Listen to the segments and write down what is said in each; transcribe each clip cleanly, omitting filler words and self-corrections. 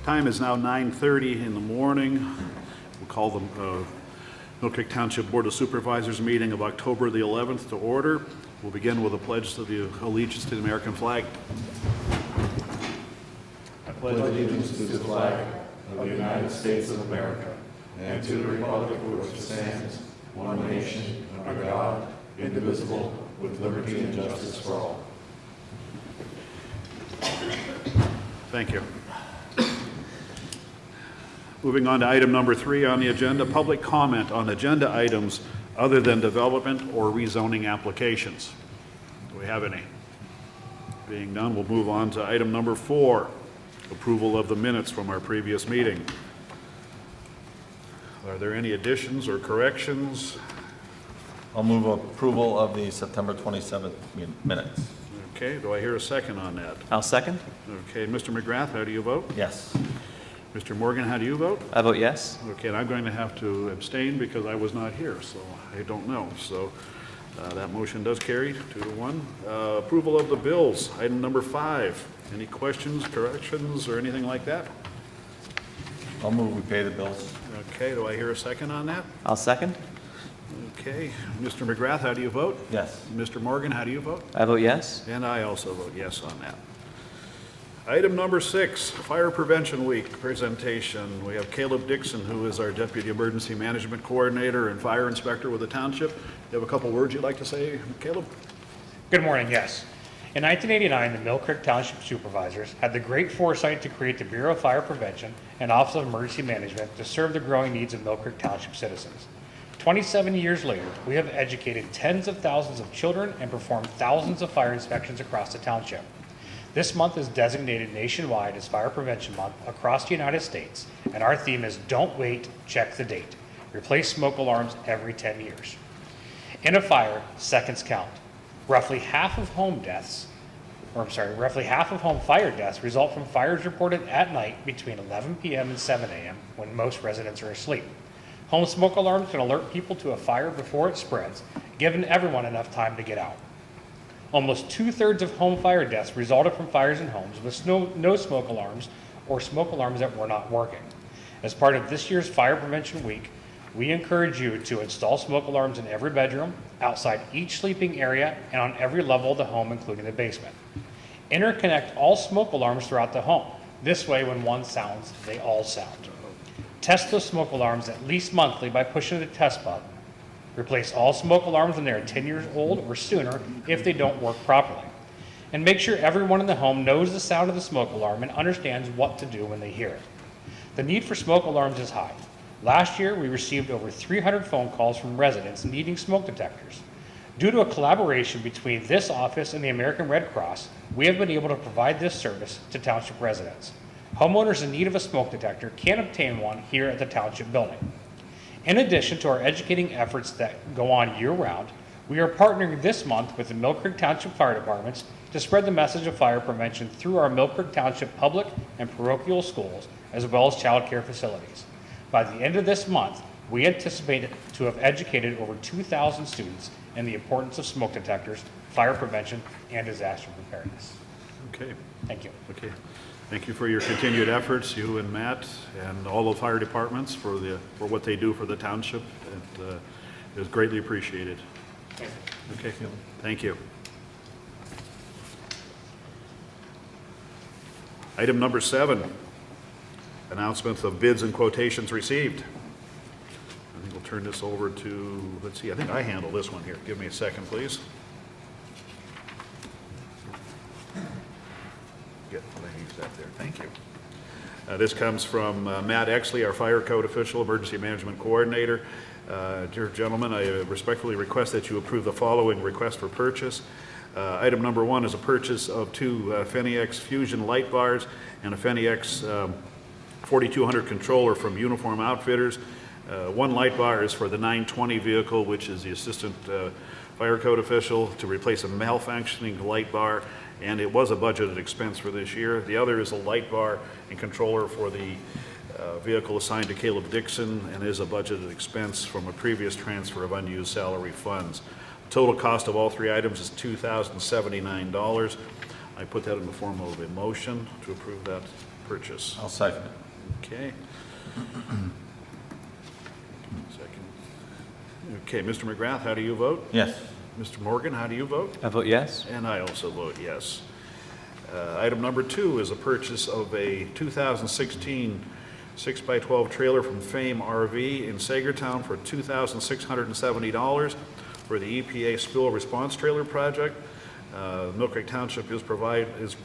Time is now 9:30 in the morning. We'll call the Millcreek Township Board of Supervisors meeting of October the 11th to order. We'll begin with a pledge to the allegiance to the American flag. I pledge allegiance to the flag of the United States of America and to the republic for which it stands, one nation, under God, indivisible, with liberty and justice for all. Thank you. Moving on to item number 3 on the agenda, public comment on agenda items other than development or rezoning applications. Do we have any? Being none, we'll move on to item number 4, approval of the minutes from our previous meeting. Are there any additions or corrections? I'll move approval of the September 27th minutes. Okay, do I hear a second on that? I'll second. Okay, Mr. McGrath, how do you vote? Yes. Mr. Morgan, how do you vote? I vote yes. Okay, and I'm going to have to abstain because I was not here, so I don't know. So that motion does carry 2-1. Approval of the bills, item number 5. Any questions, corrections, or anything like that? I'll move we pay the bills. Okay, do I hear a second on that? I'll second. Okay, Mr. McGrath, how do you vote? Yes. Mr. Morgan, how do you vote? I vote yes. And I also vote yes on that. Item number 6, Fire Prevention Week presentation. We have Caleb Dixon, who is our Deputy Emergency Management Coordinator and Fire Inspector with the Township. You have a couple words you'd like to say, Caleb? Good morning, yes. In 1989, the Millcreek Township Supervisors had the great foresight to create the Bureau of Fire Prevention and Office of Emergency Management to serve the growing needs of Millcreek Township citizens. 27 years later, we have educated tens of thousands of children and performed thousands of fire inspections across the township. This month is designated nationwide as Fire Prevention Month across the United States, and our theme is Don't Wait, Check the Date. Replace smoke alarms every 10 years. In a fire, seconds count. Roughly half of home fire deaths result from fires reported at night between 11 p.m. and 7 a.m. when most residents are asleep. Home smoke alarms can alert people to a fire before it spreads, giving everyone enough time to get out. Almost 2/3 of home fire deaths resulted from fires in homes with no smoke alarms or smoke alarms that were not working. As part of this year's Fire Prevention Week, we encourage you to install smoke alarms in every bedroom, outside each sleeping area, and on every level of the home, including the basement. Interconnect all smoke alarms throughout the home. This way, when one sounds, they all sound. Test those smoke alarms at least monthly by pushing the test button. Replace all smoke alarms when they are 10 years old or sooner if they don't work properly. And make sure everyone in the home knows the sound of the smoke alarm and understands what to do when they hear it. The need for smoke alarms is high. Last year, we received over 300 phone calls from residents needing smoke detectors. Due to a collaboration between this office and the American Red Cross, we have been able to provide this service to township residents. Homeowners in need of a smoke detector can obtain one here at the township building. In addition to our educating efforts that go on year-round, we are partnering this month with the Millcreek Township Fire Departments to spread the message of fire prevention through our Millcreek Township public and parochial schools, as well as child care facilities. By the end of this month, we anticipate to have educated over 2,000 students in the importance of smoke detectors, fire prevention, and disaster preparedness. Okay. Thank you. Okay. Thank you for your continued efforts, you and Matt, and all the fire departments for what they do for the township. It is greatly appreciated. Thank you. Okay. Thank you. Item number 7, announcements of bids and quotations received. I think we'll turn this over to, let's see, I think I handle this one here. Give me a second, please. Use that there. Thank you. This comes from Matt Exley, our Fire Code Official, Emergency Management Coordinator. Dear gentlemen, I respectfully request that you approve the following request for purchase. Item number 1 is a purchase of 2 Fenix Fusion light bars and a Fenix 4200 controller from Uniform Outfitters. One light bar is for the 920 vehicle, which is the Assistant Fire Code Official, to replace a malfunctioning light bar, and it was a budgeted expense for this year. The other is a light bar and controller for the vehicle assigned to Caleb Dixon, and is a budgeted expense from a previous transfer of unused salary funds. Total cost of all 3 items is $2,079. I put that in the form of a motion to approve that purchase. I'll second it. Okay. Second. Okay, Mr. McGrath, how do you vote? Yes. Mr. Morgan, how do you vote? I vote yes. And I also vote yes. Item number 2 is a purchase of a 2016 6x12 trailer from Fame RV in Sagertown for $2,670 for the EPA spill response trailer project. Millcreek Township is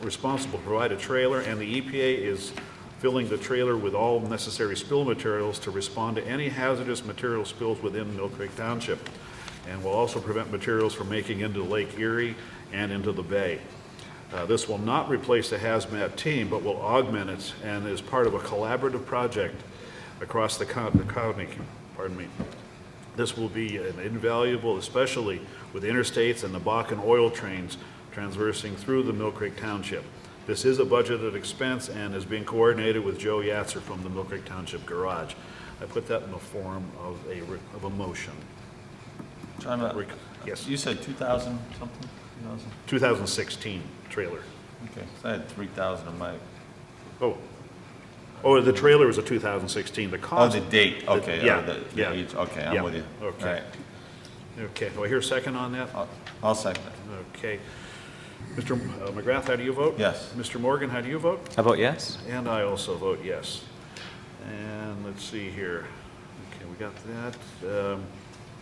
responsible to provide a trailer, and the EPA is filling the trailer with all necessary spill materials to respond to any hazardous material spills within Millcreek Township, and will also prevent materials from making into Lake Erie and into the bay. This will not replace the hazmat team, but will augment it, and is part of a collaborative project across the county. Pardon me. This will be an invaluable, especially with interstates and the Bakken oil trains traversing through the Millcreek Township. This is a budgeted expense and is being coordinated with Joe Yatzer from the Millcreek Township Garage. I put that in the form of a motion. John, Yes, you said 2,000 something? 2,000? 2016 trailer. Okay, so I had 3,000 in my, Oh, the trailer was a 2016. The oh, cost. the date, okay. Yeah, the yeah. age, okay, I'm Yeah, with you. okay. All right. Okay, do I hear a second on that? I'll second it. Okay. Mr. McGrath, how do you vote? Yes. Mr. Morgan, how do you vote? I vote yes. And I also vote yes. And let's see here. Okay, we got that. Yeah,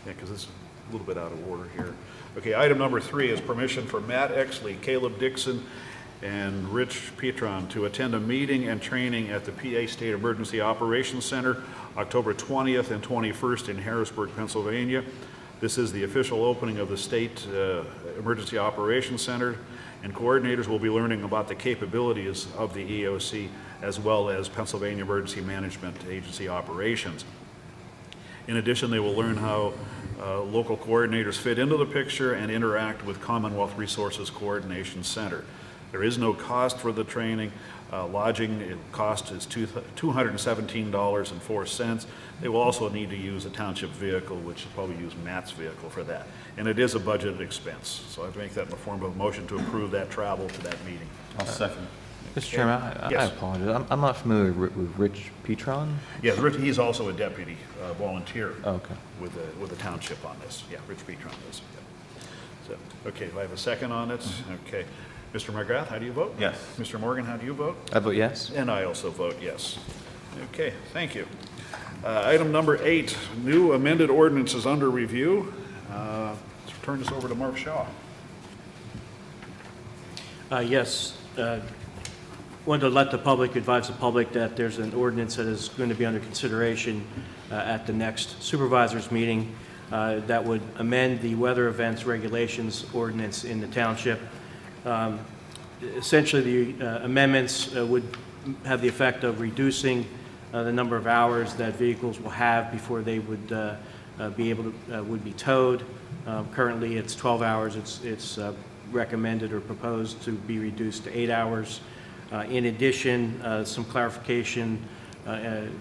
because it's a little bit out of order here. Okay, item number 3 is permission for Matt Exley, Caleb Dixon, and Rich Petron to attend a meeting and training at the PA State Emergency Operations Center, October 20th and 21st in Harrisburg, Pennsylvania. This is the official opening of the State Emergency Operations Center, and coordinators will be learning about the capabilities of the EOC as well as Pennsylvania Emergency Management Agency operations. In addition, they will learn how local coordinators fit into the picture and interact with Commonwealth Resources Coordination Center. There is no cost for the training. Lodging cost is $217.04. They will also need to use a township vehicle, which will probably use Matt's vehicle for that. And it is a budgeted expense. So I have to make that in the form of a motion to approve that travel to that meeting. I'll second. Mr. Chairman, I Yes. apologize. I'm not familiar with Rich Petron. Yeah, he's also a deputy volunteer Oh, okay. with the township on this. Yeah, Rich Petron is. Yeah. So, okay, do I have a second on it? Okay. Mr. McGrath, how do you vote? Yes. Mr. Morgan, how do you vote? I vote yes. And I also vote yes. Okay, thank you. Item number 8, new amended ordinances under review. Let's turn this over to Mark Shaw. Yes. Wanted to let the public, advise the public that there's an ordinance that is going to be under consideration at the next supervisors meeting that would amend the weather events regulations ordinance in the township. Essentially, the amendments would have the effect of reducing the number of hours that vehicles will have before they would be able to would be towed. Currently, it's 12 hours. It's recommended or proposed to be reduced to 8 hours. In addition, some clarification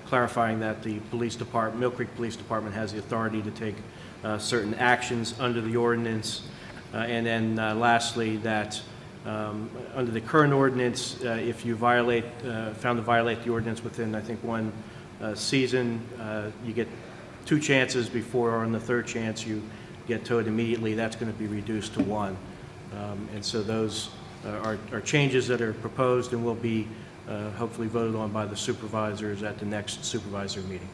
clarifying that the police department, Millcreek Police Department, has the authority to take certain actions under the ordinance. And then lastly, that under the current ordinance, if you violate, found to violate the ordinance within, I think, one season, you get 2 chances before, or on the 3rd chance, you get towed immediately. That's going to be reduced to 1. And so those are changes that are proposed and will be hopefully voted on by the supervisors at the next supervisor meeting.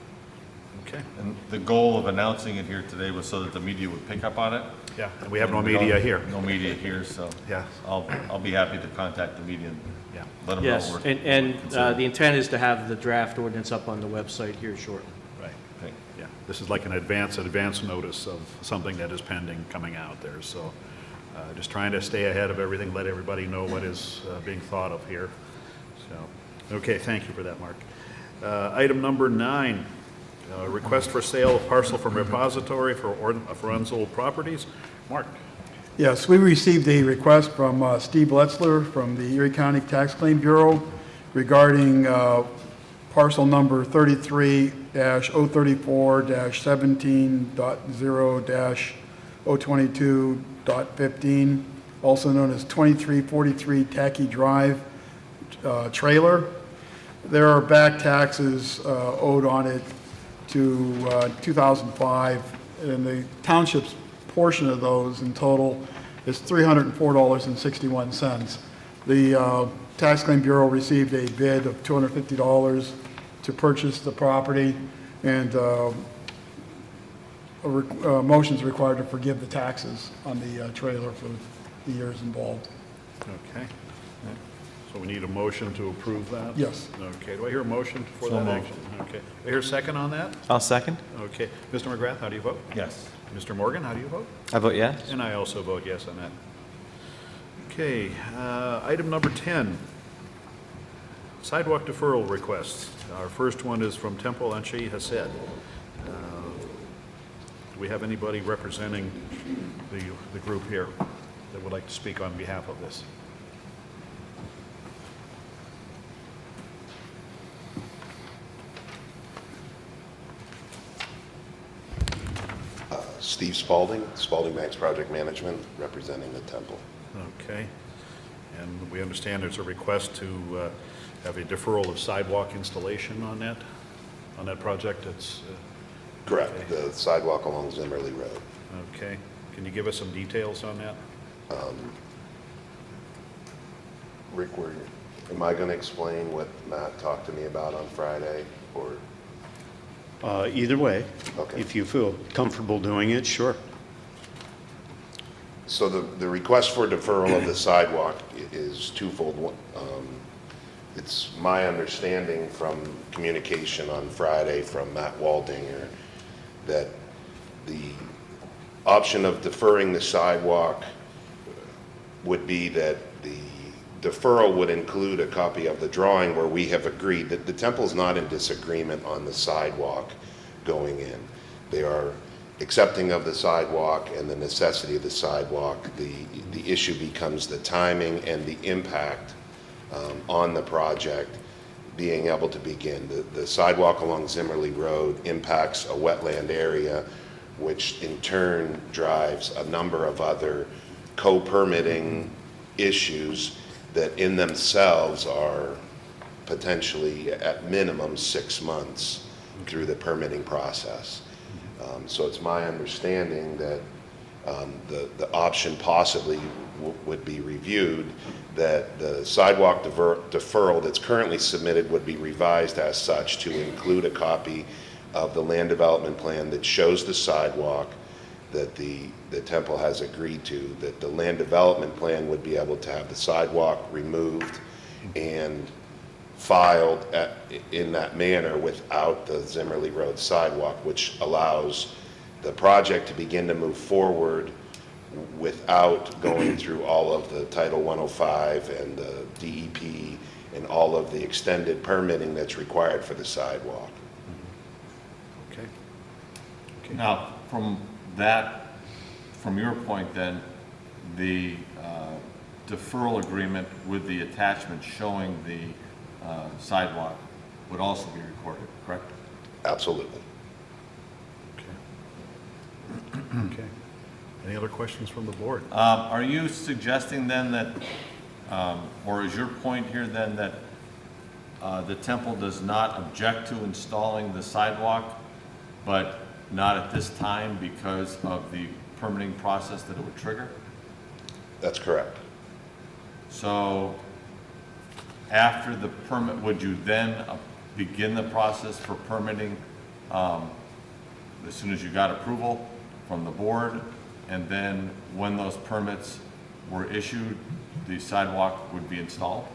Okay. And the goal of announcing it here today was so that the media would pick up on it. Yeah, and we have no And we don't- media here. No media here, so Yeah. I'll be happy to contact the media and Yeah. let them know Yes, we're and considering. the intent is to have the draft ordinance up on the website here shortly. Right. Okay. Yeah, this is like an advance notice of something that is pending coming out there. So just trying to stay ahead of everything, let everybody know what is being thought of here. So, okay, thank you for that, Mark. Item number 9, request for sale of parcel from repository for unsold properties. Mark? Yes, we received a request from Steve Letzler from the Erie County Tax Claim Bureau regarding parcel number 33-034-17.0-022.15, also known as 2343 Tacky Drive trailer. There are back taxes owed on it to 2005, and the township's portion of those in total is $304.61. The Tax Claim Bureau received a bid of $250 to purchase the property, and a motion is required to forgive the taxes on the trailer for the years involved. Okay. So we need a motion to approve that? Yes. Okay, do I hear a motion for So that moved. action? Okay. Do I hear a second on that? I'll second. Okay. Mr. McGrath, how do you vote? Yes. Mr. Morgan, how do you vote? I vote yes. And I also vote yes on that. Okay, item number 10, sidewalk deferral requests. Our first one is from Temple Anchi Hased. Do we have anybody representing the group here that would like to speak on behalf of this? Steve Spalding, Spalding Banks Project Management, representing the temple. Okay. And we understand there's a request to have a deferral of sidewalk installation on that project. It's Correct, okay. the sidewalk along Zimmerly Road. Okay. Can you give us some details on that? Rick, am I going to explain what Matt talked to me about on Friday, or? Either way, Okay. if you feel comfortable doing it, sure. So the request for deferral of the sidewalk is twofold. It's my understanding from communication on Friday from Matt Waldinger that the option of deferring the sidewalk would be that the deferral would include a copy of the drawing where we have agreed that the temple's not in disagreement on the sidewalk going in. They are accepting of the sidewalk and the necessity of the sidewalk. The issue becomes the timing and the impact on the project being able to begin. The sidewalk along Zimmerly Road impacts a wetland area, which in turn drives a number of other co-permitting issues that in themselves are potentially at minimum 6 months through the permitting process. So it's my understanding that the option possibly would be reviewed, that the sidewalk deferral that's currently submitted would be revised as such to include a copy of the land development plan that shows the sidewalk that the temple has agreed to, that the land development plan would be able to have the sidewalk removed and filed in that manner without the Zimmerly Road sidewalk, which allows the project to begin to move forward without going through all of the Title 105 and the DEP and all of the extended permitting that's required for the sidewalk. Okay. Now, from your point then, the deferral agreement with the attachment showing the sidewalk would also be recorded, correct? Absolutely. Okay. Any other questions from the board? Are you suggesting then that, or is your point here then that the temple does not object to installing the sidewalk, but not at this time because of the permitting process that it would trigger? That's correct. So after the permit, would you then begin the process for permitting as soon as you got approval from the board? And then when those permits were issued, the sidewalk would be installed?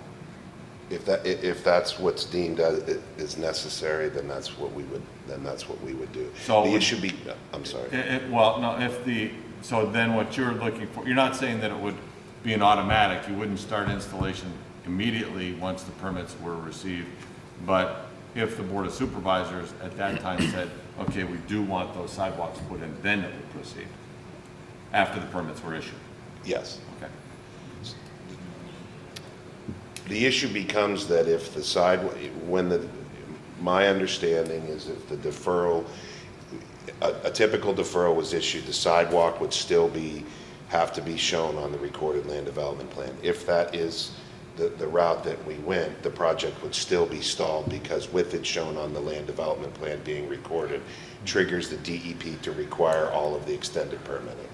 If that's what's deemed is necessary, then that's what we would do. So the would- issue be, I'm sorry. Well, no, so then what you're looking for, you're not saying that it would be an automatic, you wouldn't start installation immediately once the permits were received, but if the Board of Supervisors at that time said, okay, we do want those sidewalks put in, then it would proceed, after the permits were issued? Yes. Okay. The issue becomes that if the my understanding is if the deferral, a typical deferral was issued, the sidewalk would still have to be shown on the recorded land development plan. If that is the route that we went, the project would still be stalled because with it shown on the land development plan being recorded, triggers the DEP to require all of the extended permitting.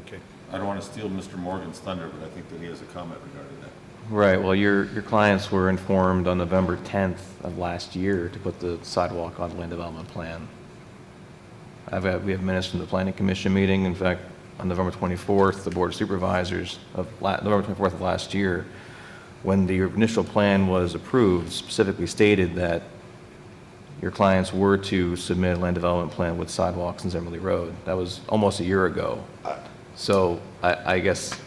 Okay. I don't want to steal Mr. Morgan's thunder, but I think that he has a comment regarding that. Right, well, your clients were informed on November 10th of last year to put the sidewalk on the land development plan. We have minutes from the planning commission meeting. In fact, on November 24th, the board of supervisors of November 24th of last year, when the initial plan was approved, specifically stated that your clients were to submit a land development plan with sidewalks in Zimmerly Road. That was almost a year ago. So I guess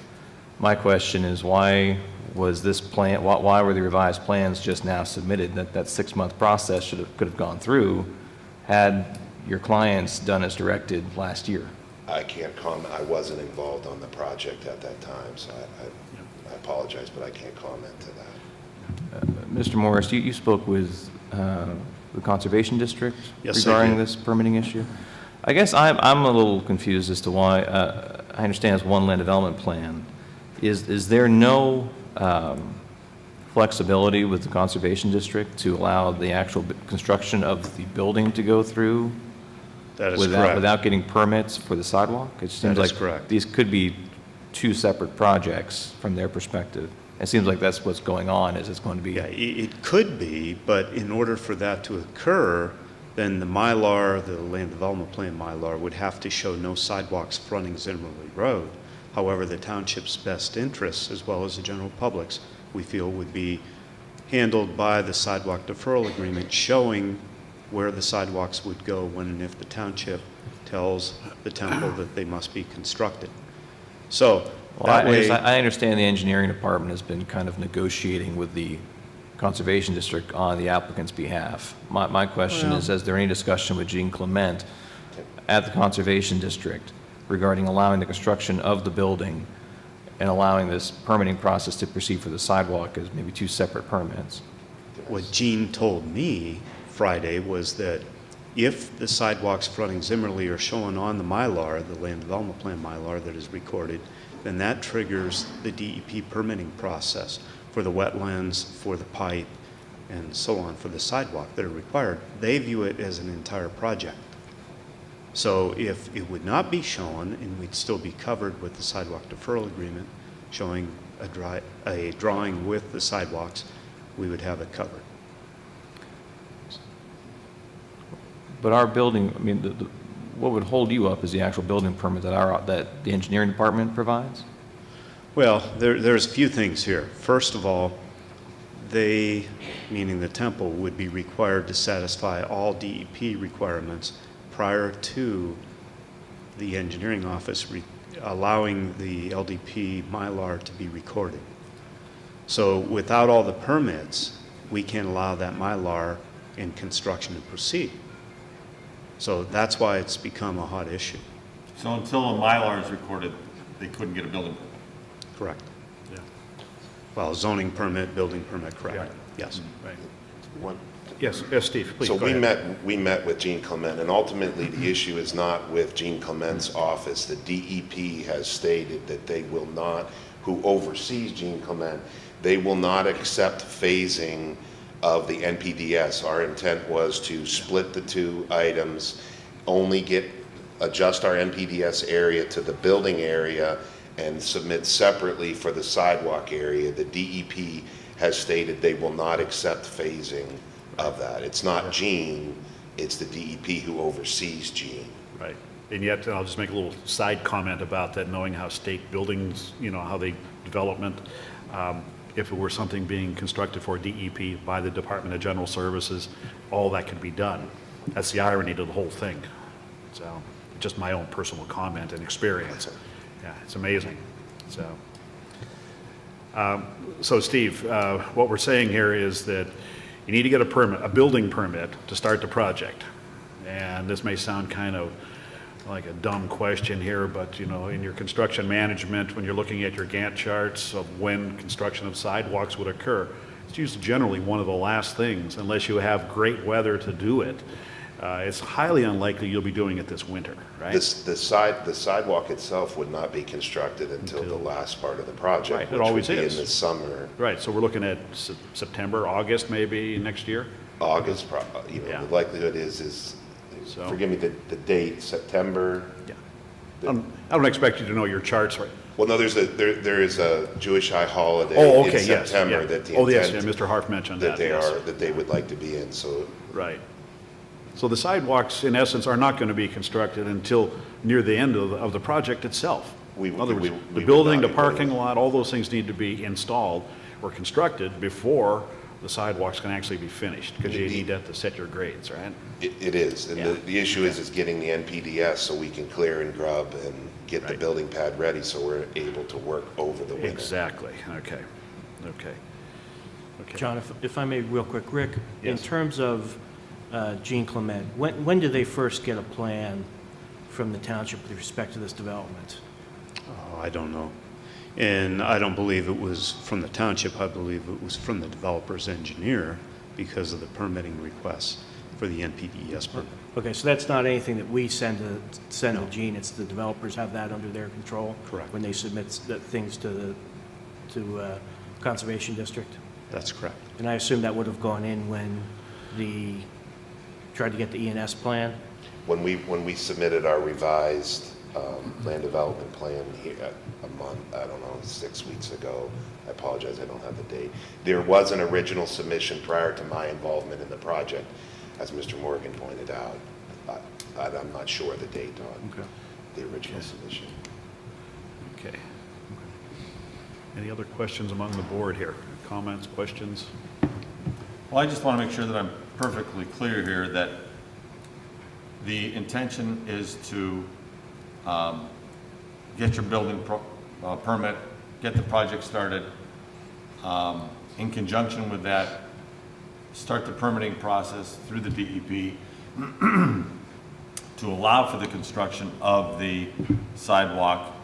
my question is, why was this plan, why were the revised plans just now submitted? That 6-month process could have gone through had your clients done as directed last year. I can't comment. I wasn't involved on the project at that time, so I apologize, but I can't comment to that. Mr. Morris, you spoke with the Conservation District Yes, I regarding did. this permitting issue. I guess I'm a little confused as to why, I understand it's one land development plan. Is there no flexibility with the Conservation District to allow the actual construction of the building to go through That is correct. without getting permits for the sidewalk? It seems That is like correct. these could be two separate projects from their perspective. It seems like that's what's going on, is it's going to be. Yeah, it could be, but in order for that to occur, then the Mylar, the land development plan Mylar, would have to show no sidewalks fronting Zimmerly Road. However, the township's best interests, as well as the general public's, we feel would be handled by the sidewalk deferral agreement, showing where the sidewalks would go when and if the township tells the temple that they must be constructed. So that way, I understand the engineering department has been kind of negotiating with the Conservation District on the applicant's behalf. My question is there any discussion with Jean Clement at the Conservation District regarding allowing the construction of the building and allowing this permitting process to proceed for the sidewalk as maybe two separate permits? what Jean told me Friday was that if the sidewalks fronting Zimmerly are shown on the Mylar, the land development plan Mylar that is recorded, then that triggers the DEP permitting process for the wetlands, for the pipe, and so on, for the sidewalk that are required. They view it as an entire project. So if it would not be shown, and we'd still be covered with the sidewalk deferral agreement, showing a drawing with the sidewalks, we would have it covered. But our building, I mean, what would hold you up is the actual building permit that the engineering department provides? Well, there's a few things here. First of all, they, meaning the temple, would be required to satisfy all DEP requirements prior to the engineering office allowing the LDP Mylar to be recorded. So without all the permits, we can't allow that Mylar in construction to proceed. So that's why it's become a hot issue. So until a Mylar is recorded, they couldn't get a building permit? Correct. Yeah. Well, zoning permit, building permit, correct. Yeah. Yes. Right. One- Yes, Steve, please So go ahead. we met with Jean Clement, and ultimately the issue is not with Jean Clement's office. The DEP has stated that they will not, who oversees Jean Clement, they will not accept phasing of the NPDS. Our intent was to split the two items, only adjust our NPDS area to the building area and submit separately for the sidewalk area. The DEP has stated they will not accept phasing of that. It's not Jean, it's the DEP who oversees Jean. Right. And yet, I'll just make a little side comment about that, knowing how state buildings, how they development, if it were something being constructed for DEP by the Department of General Services, all that could be done. That's the irony to the whole thing. So, just my own personal comment and experience. Yeah, it's amazing. So Steve, what we're saying here is that you need to get a permit, a building permit, to start the project. And this may sound kind of like a dumb question here, but in your construction management, when you're looking at your Gantt charts of when construction of sidewalks would occur, it's usually generally one of the last things, unless you have great weather to do it. It's highly unlikely you'll be doing it this winter, right? The sidewalk itself would not be constructed until the last part of the project, Right, it which would always be in is. the summer, Right, so we're looking at September, August maybe next year? August, Yeah. the likelihood is, So- forgive me, the date, September. Yeah. I don't expect you to know your charts, right? Well, no, there is a Jewish high holiday Oh, in okay, yes, September yeah. that the Oh, yes, yeah, intent Mr. Harf mentioned that, yes. that they would like to be in, so Right. So the sidewalks, in essence, are not going to be constructed until near the end of the project itself. In other words, the would building, not the be parking building. lot, all those things need to be installed or constructed before the sidewalks can actually be finished, because you need that to set your grades, right? it is. And Yeah. the issue is getting the NPDS so we can clear and grub and get the Right. building pad ready so we're able to work over the winter. Exactly, okay. John, if I may, real quick, Rick, in Yes. terms of Jean Clement, when did they first get a plan from the township with respect to this development? Oh, I don't know. And I don't believe it was from the township, I believe it was from the developer's engineer because of the permitting requests for the NPDES permit. Okay, so that's not anything that we send to Jean, it's the developers have that under their control? Correct. When they submit things to Conservation District? That's correct. And I assume that would have gone in when tried to get the ENS plan? When we submitted our revised land development plan here a month, I don't know, 6 weeks ago, I apologize, I don't have the date. There was an original submission prior to my involvement in the project, as Mr. Morgan pointed out. I'm not sure the date on the original submission. Okay. Any other questions among the board here? Comments, questions? Well, I just want to make sure that I'm perfectly clear here that the intention is to get your building permit, get the project started. In conjunction with that, start the permitting process through the DEP to allow for the construction of the sidewalk.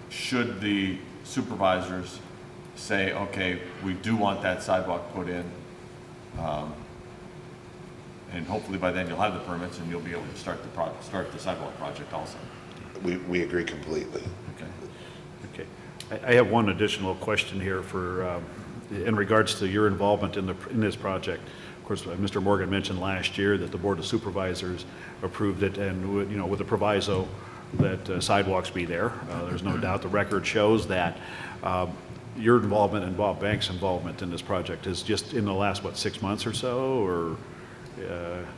Should the supervisors say, okay, we do want that sidewalk put in, and hopefully by then you'll have the permits and you'll be able to start the sidewalk project also. We agree completely. Okay. Okay. I have one additional question here for, in regards to your involvement in this project. Of course, Mr. Morgan mentioned last year that the Board of Supervisors approved it, and with the proviso that sidewalks be there. There's no doubt the record shows that. Your involvement and Bob Banks' involvement in this project is just in the last, 6 months or so, or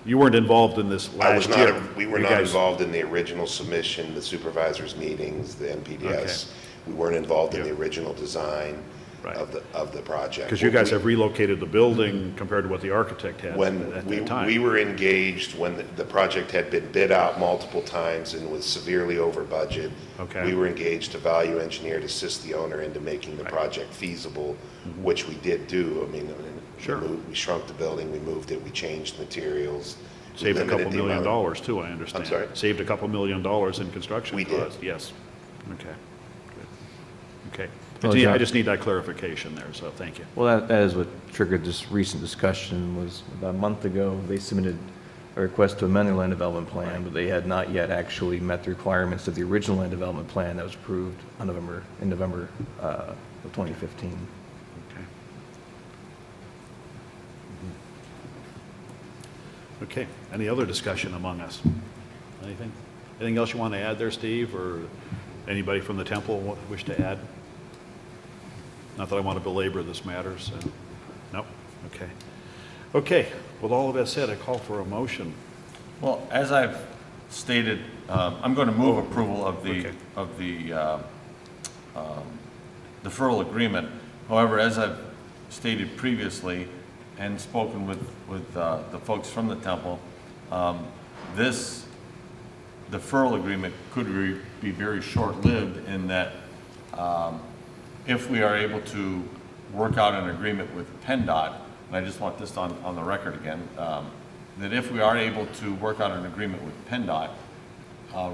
you weren't involved in this last year? We were not involved in the original submission, the supervisors' meetings, the NPDS. Okay. We weren't involved in Yeah. the original design Right. of the project. Because you guys have relocated the building compared to what the architect had When at we that time. we were engaged, when the project had been bid out multiple times and was severely over budget, Okay. we were engaged to value engineer to assist the owner into making the project feasible, which we did do. I mean, Sure. we shrunk the building, we moved it, we changed materials. we Saved a limited couple the million amount of- dollars too, I understand. I'm sorry? Saved a couple $1 million in construction We did. costs. Yes. Okay. Good. Okay. Well, I John- just need that clarification there, so thank you. Well, that is what triggered this recent discussion, was about a month ago, they submitted a request to amend their land development plan, but they had not yet actually met the requirements of the original land development plan that was approved in November of 2015. Okay. Okay, any other discussion among us? Anything? Anything else you want to add there, Steve, or anybody from the temple wish to add? Not that I want to belabor this matter, so, no? Okay. Okay, with all of that said, I call for a motion. Well, as I've stated, I'm going to move approval of Okay. the deferral agreement. However, as I've stated previously and spoken with the folks from the temple, this deferral agreement could be very short-lived in that if we are able to work out an agreement with PennDOT, and I just want this on the record again, that if we are able to work out an agreement with PennDOT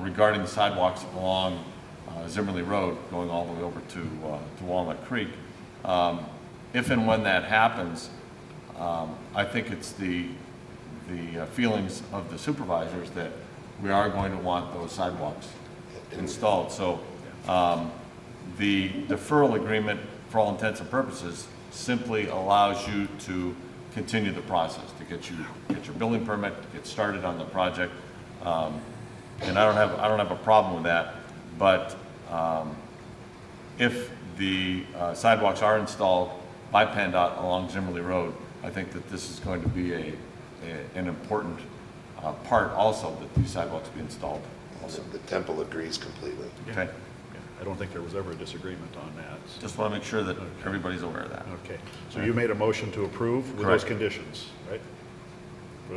regarding the sidewalks along Zimmerly Road, going all the way over to Walnut Creek, if and when that happens, I think it's the the feelings of the supervisors that we are going to want those sidewalks installed. So the deferral agreement, for all intents and purposes, simply allows you to continue the process, to get your building permit, to get started on the project. And I don't have a problem with that, but if the sidewalks are installed by PennDOT along Zimmerly Road, I think that this is going to be an important part also, that these sidewalks be installed also. The temple agrees completely. Okay? Yeah, I don't think there was ever a disagreement on that. So- Just want to make sure that everybody's aware of that. Okay, so you made a motion to approve with those Correct. conditions, right?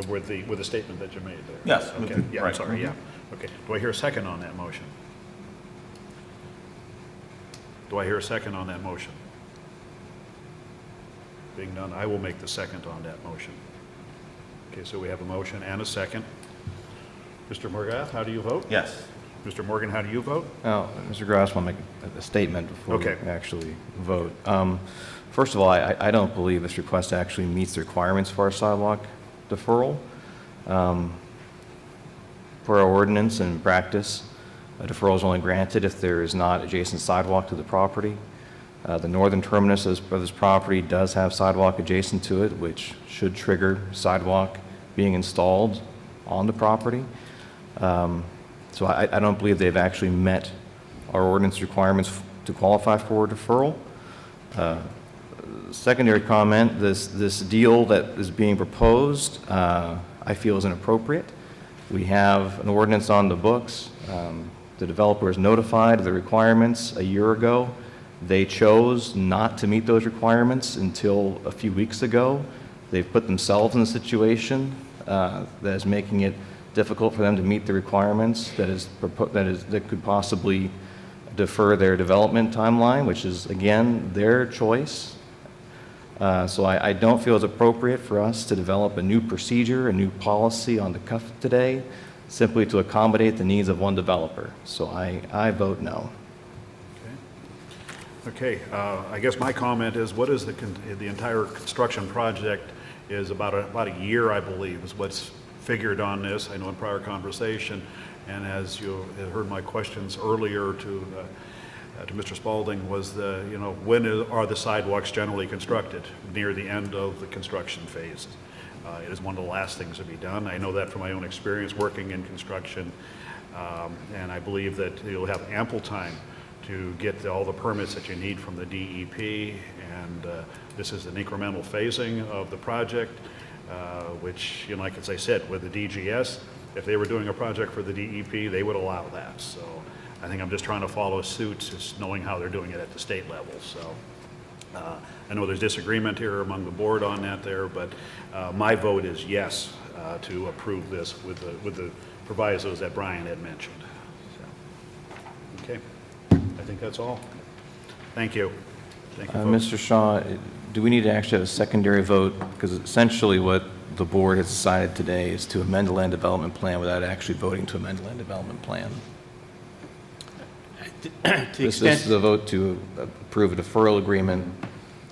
With the statement that you made there? Yes, with Okay, the- yeah, I'm right. sorry, yeah. Okay, do I hear a second on that motion? Do I hear a second on that motion? Being none, I will make the second on that motion. Okay, so we have a motion and a second. Mr. Morgath, how do you vote? Yes. Mr. Morgan, how do you vote? Now, Mr. Grass, want to make a statement before we Okay. actually vote. First of all, I don't believe this request actually meets the requirements for our sidewalk deferral. Per our ordinance and practice, a deferral is only granted if there is not adjacent sidewalk to the property. The northern terminus of this property does have sidewalk adjacent to it, which should trigger sidewalk being installed on the property. So I don't believe they've actually met our ordinance requirements to qualify for deferral. Secondary comment, this deal that is being proposed, I feel is inappropriate. We have an ordinance on the books. The developer is notified of the requirements a year ago. They chose not to meet those requirements until a few weeks ago. They've put themselves in a situation that is making it difficult for them to meet the requirements that could possibly defer their development timeline, which is, again, their choice. So I don't feel it's appropriate for us to develop a new procedure, a new policy on the cuff today, simply to accommodate the needs of one developer. So I vote no. Okay, I guess my comment is, what is the entire construction project is about a year, I believe, is what's figured on this. I know in prior conversation, and as you have heard my questions earlier to Mr. Spalding, was when are the sidewalks generally constructed? Near the end of the construction phase. It is one of the last things to be done. I know that from my own experience working in construction, and I believe that you'll have ample time to get all the permits that you need from the DEP, and this is an incremental phasing of the project, which, like as I said, with the DGS, if they were doing a project for the DEP, they would allow that. So I think I'm just trying to follow suit, just knowing how they're doing it at the state level. So I know there's disagreement here among the board on that there, but my vote is yes to approve this with the provisos that Brian had mentioned. So, okay. I think that's all. Thank you. Thank you, folks. Mr. Shaw, do we need to actually have a secondary vote? Because essentially what the board has decided today is to amend the land development plan without actually voting to amend the land development plan. This is a vote to approve a deferral agreement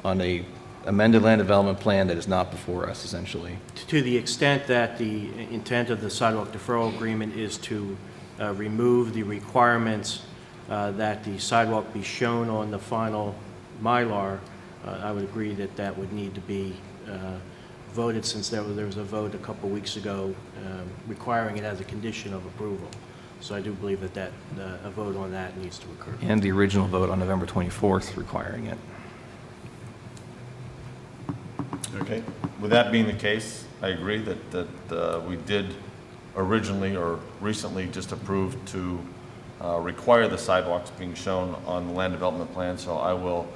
on a amended land development plan that is not before us, essentially. To the extent that the intent of the sidewalk deferral agreement is to remove the requirements that the sidewalk be shown on the final Mylar, I would agree that that would need to be voted, since there was a vote a couple weeks ago requiring it as a condition of approval. So I do believe that a vote on that needs to occur. And the original vote on November 24th requiring it. Okay. With that being the case, I agree that we did originally or recently just approve to require the sidewalks being shown on the land development plan. So I will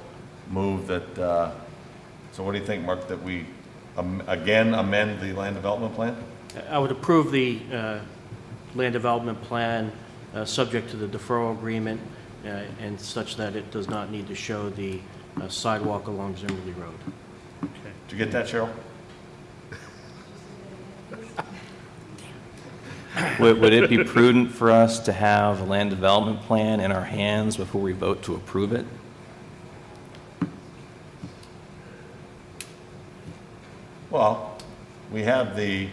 move that. So what do you think, Mark, that we again amend the land development plan? I would approve the land development plan subject to the deferral agreement and such that it does not need to show the sidewalk along Zimmerly Road. Okay. Did you get that, Cheryl? Would it be prudent for us to have a land development plan in our hands before we vote to approve it? Well, we have the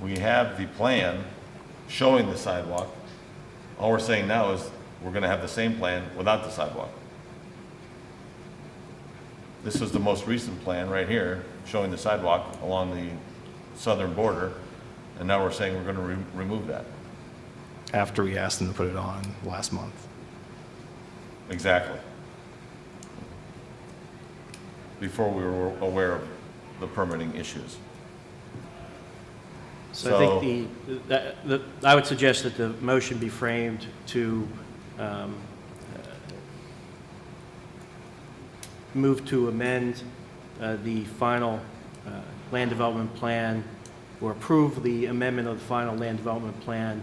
We have the plan showing the sidewalk. All we're saying now is we're gonna have the same plan without the sidewalk. This was the most recent plan right here, showing the sidewalk along the southern border, and now we're saying we're gonna remove that. After we asked them to put it on last month. Exactly. Before we were aware of the permitting issues. So I think I would suggest that the motion be framed to move to amend the final land development plan, or approve the amendment of the final land development plan,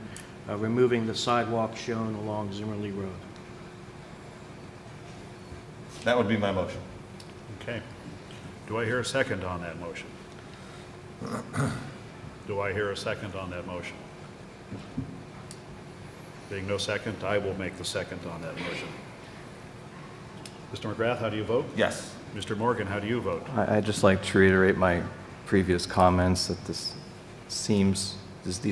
removing the sidewalk shown along Zimmerly Road. That would be my motion. Okay. Do I hear a second on that motion? Do I hear a second on that motion? Being no second, I will make the second on that motion. Mr. McGrath, how do you vote? Yes. Mr. Morgan, how do you vote? I'd just like to reiterate my previous comments that these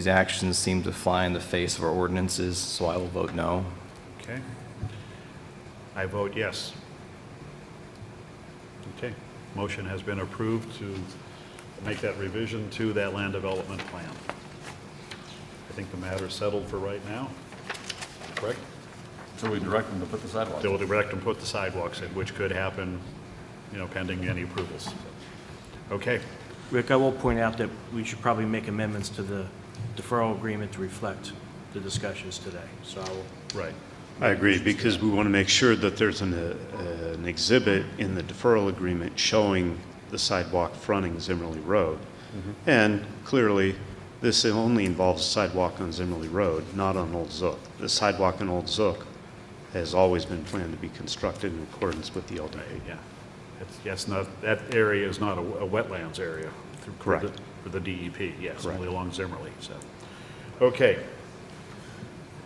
actions seem to fly in the face of our ordinances, so I will vote no. Okay. I vote yes. Okay. Motion has been approved to make that revision to that land development plan. I think the matter is settled for right now. Correct? So we direct them to put the sidewalk. They'll direct them to put the sidewalks in, which could happen, pending any approvals. Okay. Rick, I will point out that we should probably make amendments to the deferral agreement to reflect the discussions today. So I will. Right. I agree, because we want to make sure that there's an exhibit in the deferral agreement showing the sidewalk fronting Zimmerly Road. And clearly, this only involves a sidewalk on Zimmerly Road, not on Old Zook. The sidewalk on Old Zook has always been planned to be constructed in accordance with the LDP. Yeah. That area is not a wetlands area. Correct. For the DEP, yes, Correct. only along Zimmerly, so. Okay.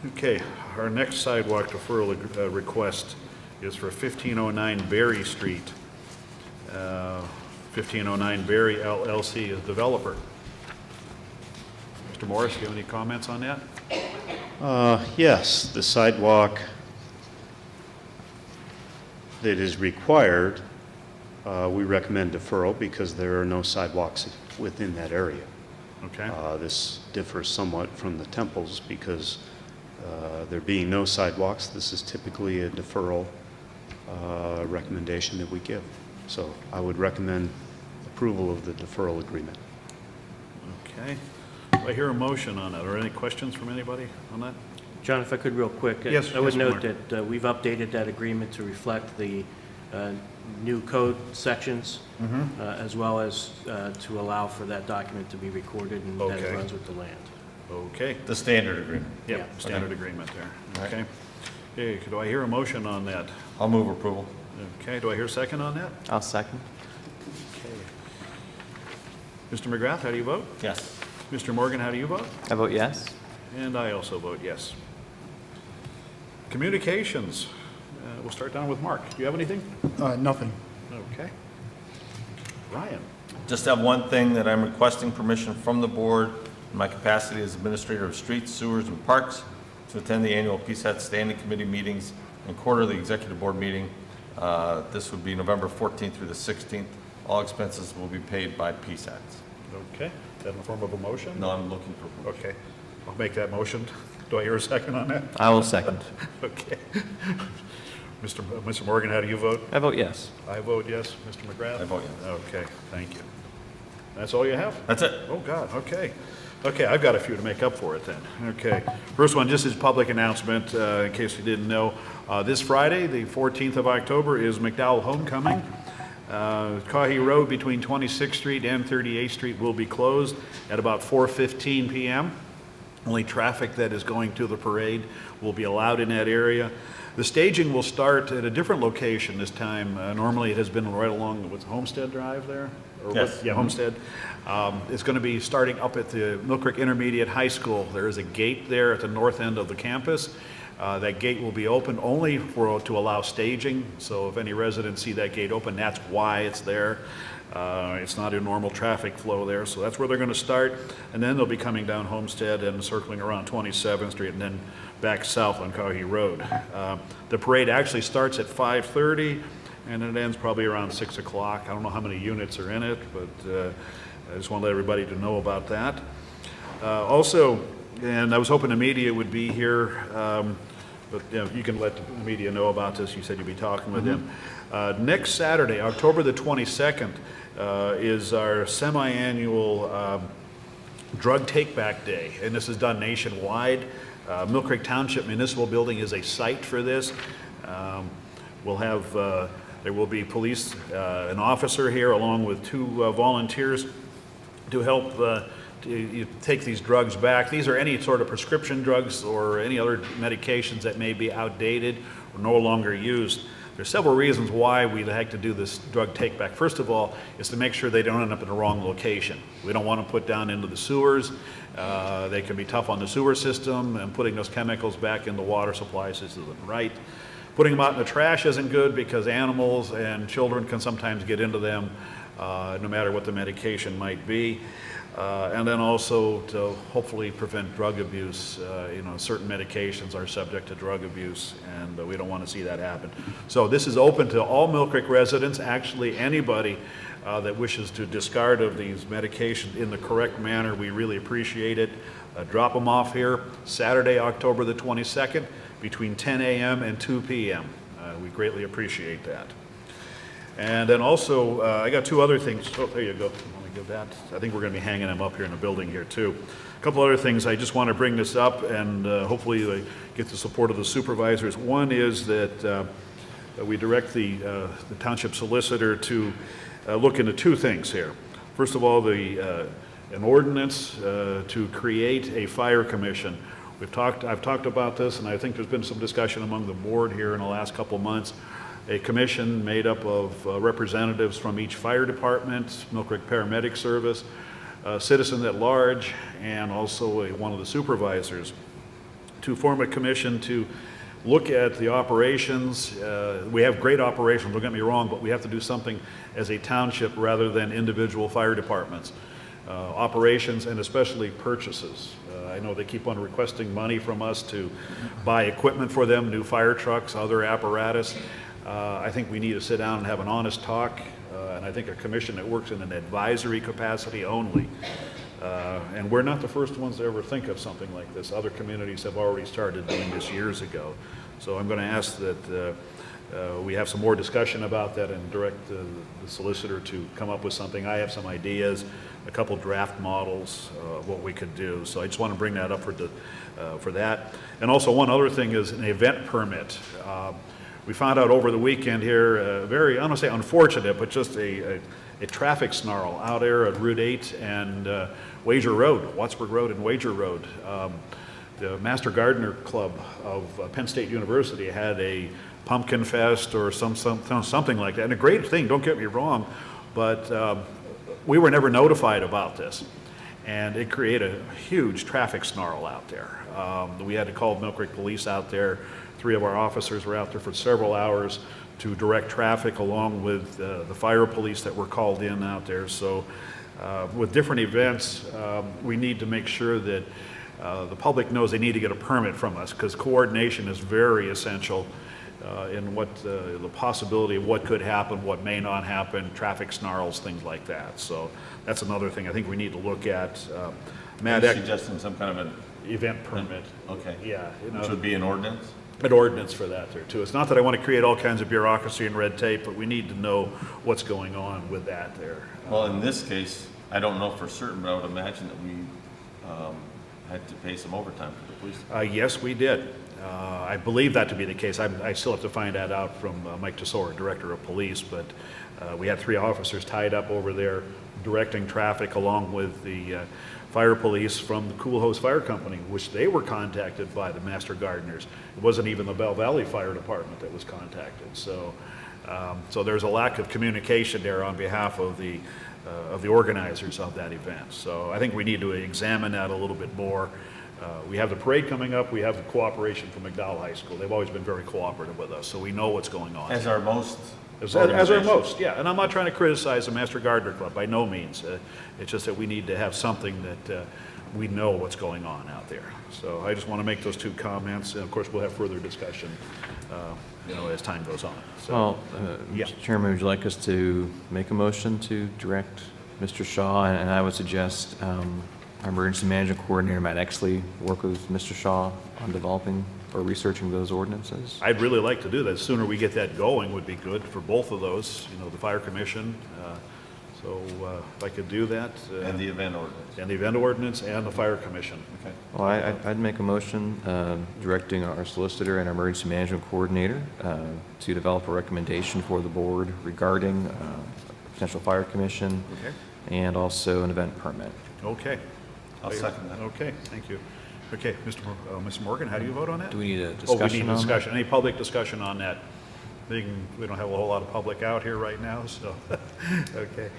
Okay, our next sidewalk deferral request is for 1509 Berry Street. 1509 Berry LLC is developer. Mr. Morris, do you have any comments on that? Yes, the sidewalk that is required, we recommend deferral because there are no sidewalks within that area. Okay. This differs somewhat from the temples because there being no sidewalks, this is typically a deferral recommendation that we give. So I would recommend approval of the deferral agreement. Okay. Do I hear a motion on that, or any questions from anybody on that? John, if I could real quick. Yes, I would yes, note Mark. that we've updated that agreement to reflect the new code sections, as well as to allow for that document to be recorded and that Okay. it runs with the land. Okay. The standard agreement. Yep, Yeah. standard Okay. agreement there. All right. Okay. Okay, do I hear a motion on that? I'll move approval. Okay, do I hear a second on that? I'll second. Okay. Mr. McGrath, how do you vote? Yes. Mr. Morgan, how do you vote? I vote yes. And I also vote yes. Communications. We'll start down with Mark. Do you have anything? Nothing. Okay. Ryan? Just have one thing that I'm requesting permission from the board in my capacity as Administrator of Streets, Sewers, and Parks to attend the annual PSAT Standing Committee meetings and quarterly Executive Board meeting. This would be November 14th through the 16th. All expenses will be paid by PSATs. Okay. Is that in the form of a motion? No, I'm looking for. Okay. I'll make that motion. Do I hear a second on that? I will second. Okay. Mr. Morgan, how do you vote? I vote yes. I vote yes. Mr. McGrath? I vote yes. Okay, thank you. That's all you have? That's it. Oh, God, okay. Okay, I've got a few to make up for it then. Okay. First one, just as a public announcement, in case you didn't know, this Friday, the 14th of October, is McDowell Homecoming. Caughey Road between 26th Street and 38th Street will be closed at about 4:15 p.m. Only traffic that is going to the parade will be allowed in that area. The staging will start at a different location this time. Normally, it has been right along with Homestead Drive there. Or Yes. Yeah, Homestead. It's going to be starting up at the Millcreek Intermediate High School. There is a gate there at the north end of the campus. That gate will be open only to allow staging. So if any residents see that gate open, that's why it's there. It's not a normal traffic flow there, so that's where they're going to start. And then they'll be coming down Homestead and circling around 27th Street and then back south on Caughey Road. The parade actually starts at 5:30 and it ends probably around 6 o'clock. I don't know how many units are in it, but I just want to let everybody to know about that. Also, and I was hoping the media would be here, but you know, you can let the media know about this. You said you'd be talking with them. Next Saturday, October the 22nd, is our semi-annual drug take-back day, and this is done nationwide. Millcreek Township Municipal Building is a site for this. We'll have, there will be police, an officer here along with 2 volunteers to help you take these drugs back. These are any sort of prescription drugs or any other medications that may be outdated or no longer used. There's several reasons why we like to do this drug take back. First of all, is to make sure they don't end up in the wrong location. We don't want them put down into the sewers. They can be tough on the sewer system, and putting those chemicals back in the water supply system isn't right. Putting them out in the trash isn't good because animals and children can sometimes get into them, no matter what the medication might be. And then also to hopefully prevent drug abuse. You know, certain medications are subject to drug abuse, and we don't want to see that happen. So this is open to all Millcreek residents, actually anybody that wishes to discard of these medications in the correct manner. We really appreciate it. Drop them off here Saturday, October the 22nd, between 10 a.m. and 2 p.m. We greatly appreciate that. And then also, I got 2 other things. Oh, there you go. Give that. I think we're going to be hanging them up here in the building here too. A couple other things. I just want to bring this up, and hopefully they get the support of the supervisors. One is that we direct the township solicitor to look into 2 things here. First of all, an ordinance to create a fire commission. I've talked about this, and I think there's been some discussion among the board here in the last couple of months. A commission made up of representatives from each fire department, Millcreek Paramedic Service, citizens at large, and also one of the supervisors, to form a commission to look at the operations. We have great operations, don't get me wrong, but we have to do something as a township rather than individual fire departments. Operations and especially purchases. I know they keep on requesting money from us to buy equipment for them, new fire trucks, other apparatus. I think we need to sit down and have an honest talk, and I think a commission that works in an advisory capacity only. And we're not the first ones to ever think of something like this. Other communities have already started doing this years ago. So I'm going to ask that we have some more discussion about that and direct the solicitor to come up with something. I have some ideas, a couple draft models of what we could do. So I just want to bring that up for that. And also one other thing is an event permit. We found out over the weekend here, very, I don't want to say unfortunate, but just a traffic snarl out there at Route 8 and Wager Road, Wattsburg Road and Wager Road. The Master Gardener Club of Penn State University had a pumpkin fest or something like that. And a great thing, don't get me wrong, but we were never notified about this. And it created a huge traffic snarl out there. We had to call Millcreek Police out there. 3 of our officers were out there for several hours to direct traffic along with the fire police that were called in out there. So with different events, we need to make sure that the public knows they need to get a permit from us, because coordination is very essential in what the possibility of what could happen, what may not happen, traffic snarls, things like that. So that's another thing I think we need to look at. Matt, Are you suggesting some kind of an event permit. Okay. Yeah. Which would be an ordinance? An ordinance for that there too. It's not that I want to create all kinds of bureaucracy and red tape, but we need to know what's going on with that there. Well, in this case, I don't know for certain, but I would imagine that we had to pay some overtime for the police. Yes, we did. I believe that to be the case. I still have to find that out from Mike Tesoro, Director of Police, but we had 3 officers tied up over there directing traffic along with the fire police from the Cool Hose Fire Company, which they were contacted by the Master Gardeners. It wasn't even the Bell Valley Fire Department that was contacted. So, so there's a lack of communication there on behalf of the organizers of that event. So I think we need to examine that a little bit more. We have the parade coming up. We have the cooperation from McDowell High School. They've always been very cooperative with us, so we know what's going on. As are most As are organizations. most, yeah. And I'm not trying to criticize the Master Gardener Club, by no means. It's just that we need to have something that we know what's going on out there. So I just want to make those two comments, and of course, we'll have further discussion, as time goes on. So, Well, yeah. Mr. Chairman, would you like us to make a motion to direct Mr. Shaw? And I would suggest our Emergency Management Coordinator, Matt Exley, work with Mr. Shaw on developing or researching those ordinances. I'd really like to do that. The sooner we get that going would be good for both of those, the Fire Commission. So if I could do that. And the event ordinance. And the event ordinance and the Fire Commission. Okay. Well, I'd make a motion directing our solicitor and our emergency management coordinator to develop a recommendation for the board regarding potential fire commission Okay. and also an event permit. Okay. I'll second that. Okay, thank you. Okay, Mr. Morgan, how do you vote on that? Do we need a Oh, we discussion need on discussion. Any public discussion on that? We don't have a whole lot of public out here right now, so, okay.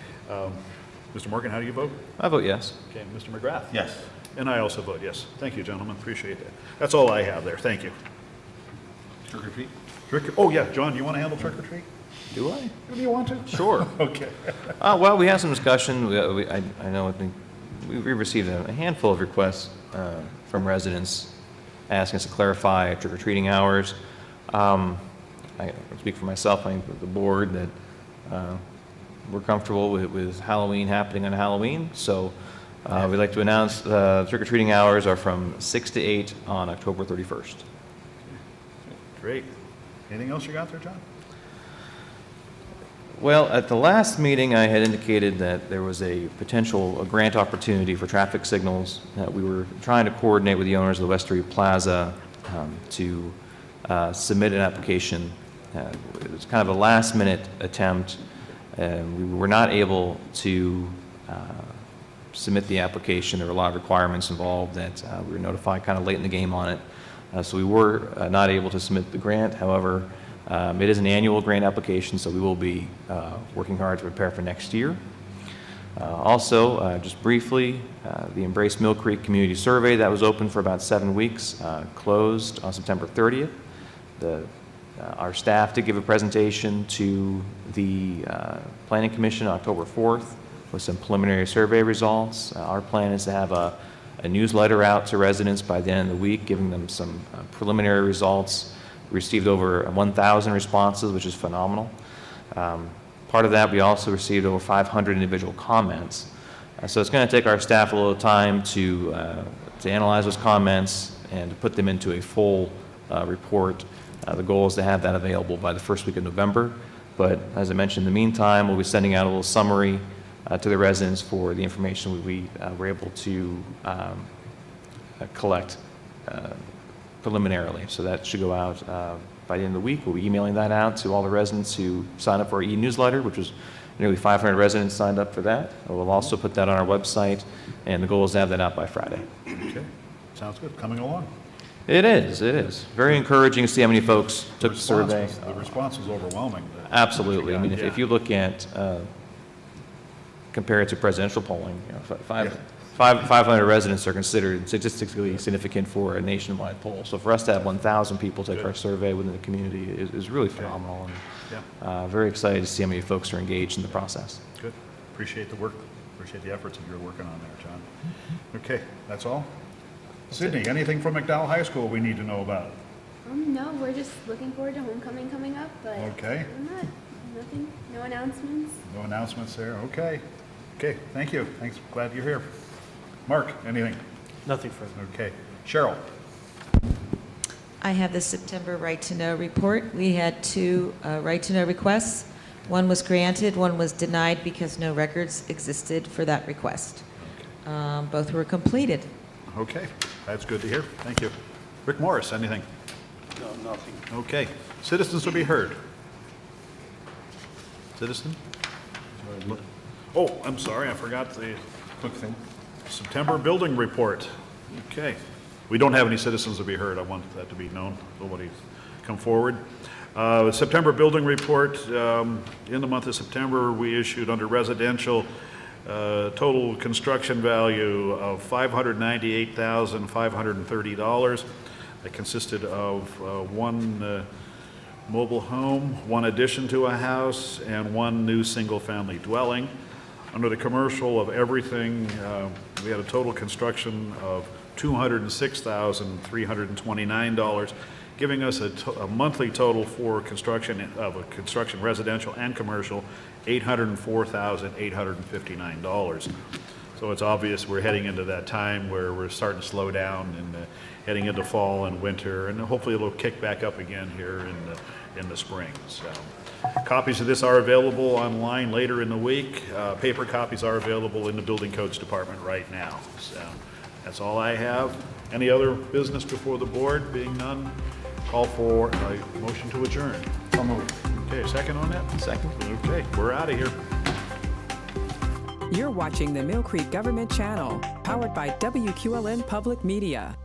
Mr. Morgan, how do you vote? that? I vote yes. Okay, Mr. McGrath? Yes. And I also vote yes. Thank you, gentlemen, appreciate that. That's all I have there, thank you. Trick or treat? Oh, yeah, John, you want to handle trick or treat? Do I? Do you want to? Sure. Okay. Well, we had some discussion. I know, I think we received a handful of requests from residents asking us to clarify trick-or-treating hours. I speak for myself, I think the board, that we're comfortable with Halloween happening on Halloween. So we'd like to announce trick-or-treating hours are from 6 to 8 on October 31st. Great. Anything else you got there, John? Well, at the last meeting, I had indicated that there was a potential grant opportunity for traffic signals. We were trying to coordinate with the owners of the West Street Plaza to submit an application. It was kind of a last-minute attempt. We were not able to submit the application. There were a lot of requirements involved that we were notified kind of late in the game on it. So we were not able to submit the grant. However, it is an annual grant application, so we will be working hard to prepare for next year. Also, just briefly, the Embrace Millcreek Community Survey that was open for about 7 weeks closed on September 30th. Our staff did give a presentation to the Planning Commission on October 4th with some preliminary survey results. Our plan is to have a newsletter out to residents by the end of the week, giving them some preliminary results. We received over 1,000 responses, which is phenomenal. Part of that, we also received over 500 individual comments. So it's going to take our staff a little time to analyze those comments and to put them into a full report. The goal is to have that available by the first week of November. But as I mentioned, in the meantime, we'll be sending out a little summary to the residents for the information we were able to collect preliminarily. So that should go out by the end of the week. We'll be emailing that out to all the residents who signed up for our e-newsletter, which was nearly 500 residents signed up for that. We'll also put that on our website, and the goal is to have that out by Friday. Okay, sounds good. Coming along. It is. Very encouraging to see how many folks took the survey. The response was overwhelming. Absolutely. I mean, Yeah. if you look at, compare it to presidential polling, 500 residents are considered statistically significant for a nationwide poll. So for us to have 1,000 people take our survey within the community is really phenomenal. And very excited to see how many folks are engaged in the process. Good. Appreciate the work. Appreciate the efforts that you're working on there, John. Okay, that's all? Sydney, anything from McDowell High School we need to know about? No, we're just looking forward to homecoming coming up, but Okay. other than that, nothing, no announcements. No announcements there? Okay. Okay, thank you. Thanks, glad you're here. Mark, anything? Nothing further. Okay. Cheryl? I have the September Right to Know report. We had 2 Right to Know requests. One was granted, one was denied because no records existed for that request. Both were completed. Okay, that's good to hear. Thank you. Rick Morris, anything? No, nothing. Okay. Citizens to be heard. Citizen? Oh, I'm sorry, I forgot the Quick thing. September building report. Okay. We don't have any citizens to be heard. I want that to be known. Nobody's come forward. September building report. In the month of September, we issued under residential total construction value of $598,530. That consisted of mobile home, 1 addition to a house, and 1 new single-family dwelling. Under the commercial of everything, we had a total construction of $206,329, giving us a monthly total for construction residential and commercial, $804,859. So it's obvious we're heading into that time where we're starting to slow down and heading into fall and winter, and hopefully it'll kick back up again here in the spring. So copies of this are available online later in the week. Paper copies are available in the Building Codes Department right now. So that's all I have. Any other business before the board? Being none, call for a motion to adjourn. So moved. Okay, second on that? Second. Okay, we're out of here. You're watching the Millcreek Government Channel, powered by WQLN Public Media.